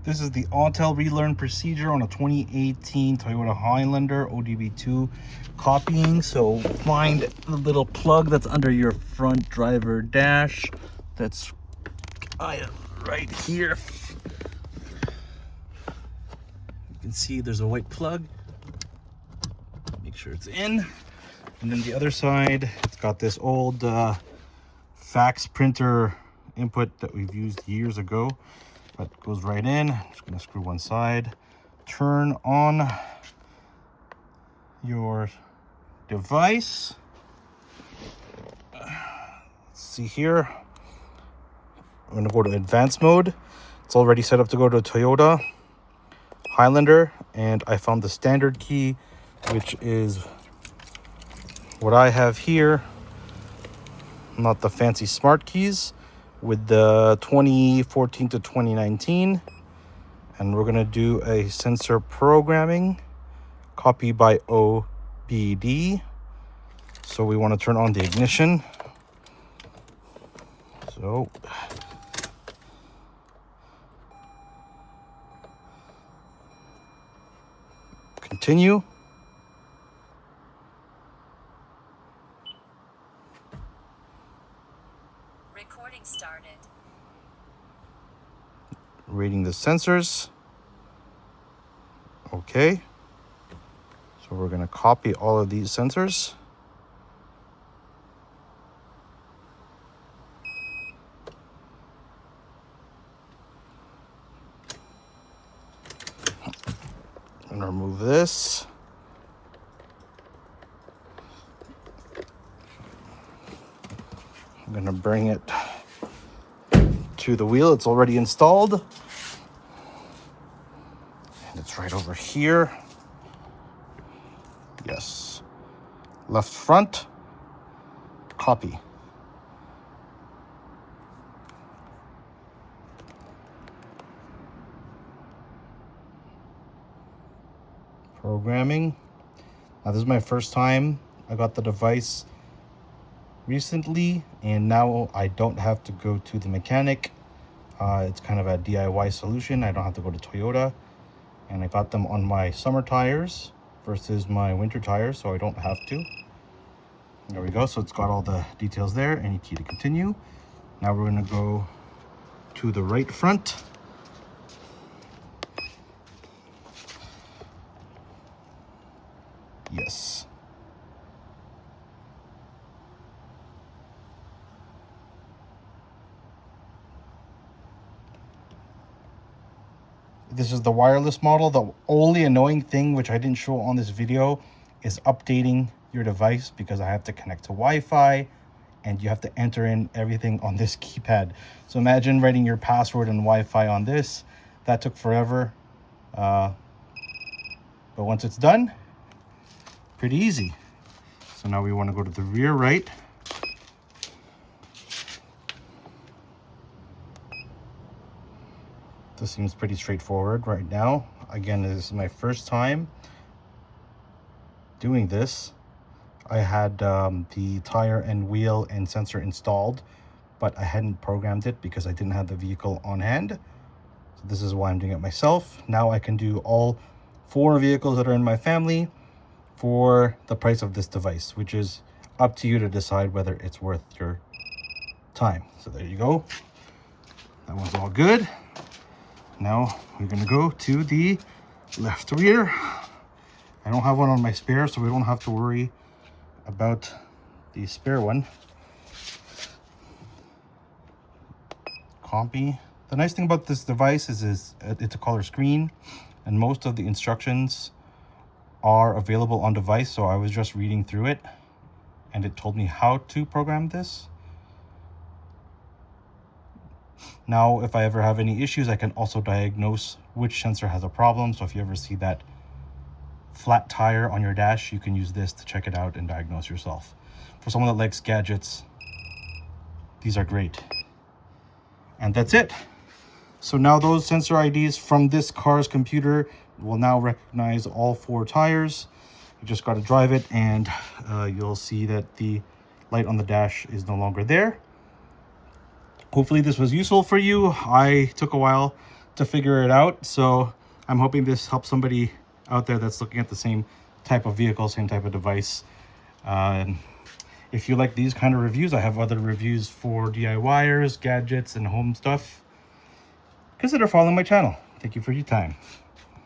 This is the Autel relearn procedure on a 2018 Toyota Highlander OBD-II copying. So find the little plug that's under your front driver dash. That's right here. You can see there's a white plug. Make sure it's in. And then the other side, it's got this old fax printer input that we've used years ago. But it goes right in. I'm just going to screw one side. Turn on your device. Let's see here. I'm going to go to advanced mode. It's already set up to go to Toyota Highlander. And I found the standard key, which is what I have here. Not the fancy smart keys, with the 2014 to 2019. And we're going to do a sensor programming, copy by OBD. So we want to turn on the ignition. So continue. Recording started. Reading the sensors. Okay. So we're going to copy all of these sensors. I'm going to remove this. I'm going to bring it to the wheel. It's already installed. And it's right over here. Yes. Left front. Copy. Programming. Now this is my first time. I got the device recently, and now I don't have to go to the mechanic. It's kind of a DIY solution. I don't have to go to Toyota, and I got them on my summer tires versus my winter tires, so I don't have to. There we go. So it's got all the details there. Any key to continue. Now we're going to go to the right front. Yes. This is the wireless model. The only annoying thing, which I didn't show on this video, is updating your device, because I have to connect to Wi-Fi and you have to enter in everything on this keypad. So imagine writing your password and Wi-Fi on this. That took forever. But once it's done, pretty easy. So now we want to go to the rear right. This seems pretty straightforward right now. Again, this is my first time doing this. I had the tire and wheel and sensor installed, but I hadn't programmed it because I didn't have the vehicle on hand. So this is why I'm doing it myself. Now I can do all 4 vehicles that are in my family for the price of this device, which is up to you to decide whether it's worth your time. So there you go. That one's all good. Now we're going to go to the left rear. I don't have one on my spare, so we don't have to worry about the spare one. Copy. The nice thing about this device is it's a color screen, and most of the instructions are available on device. So I was just reading through it and it told me how to program this. Now, if I ever have any issues, I can also diagnose which sensor has a problem. So if you ever see that flat tire on your dash, you can use this to check it out and diagnose yourself. For someone that likes gadgets, these are great. And that's it. So now those sensor IDs from this car's computer will now recognize all 4 tires. You just got to drive it, and you'll see that the light on the dash is no longer there. Hopefully this was useful for you. I took a while to figure it out. So I'm hoping this helps somebody out there that's looking at the same type of vehicle, same type of device. And if you like these kind of reviews, I have other reviews for DIYers, gadgets, and home stuff. Consider following my channel. Thank you for your time.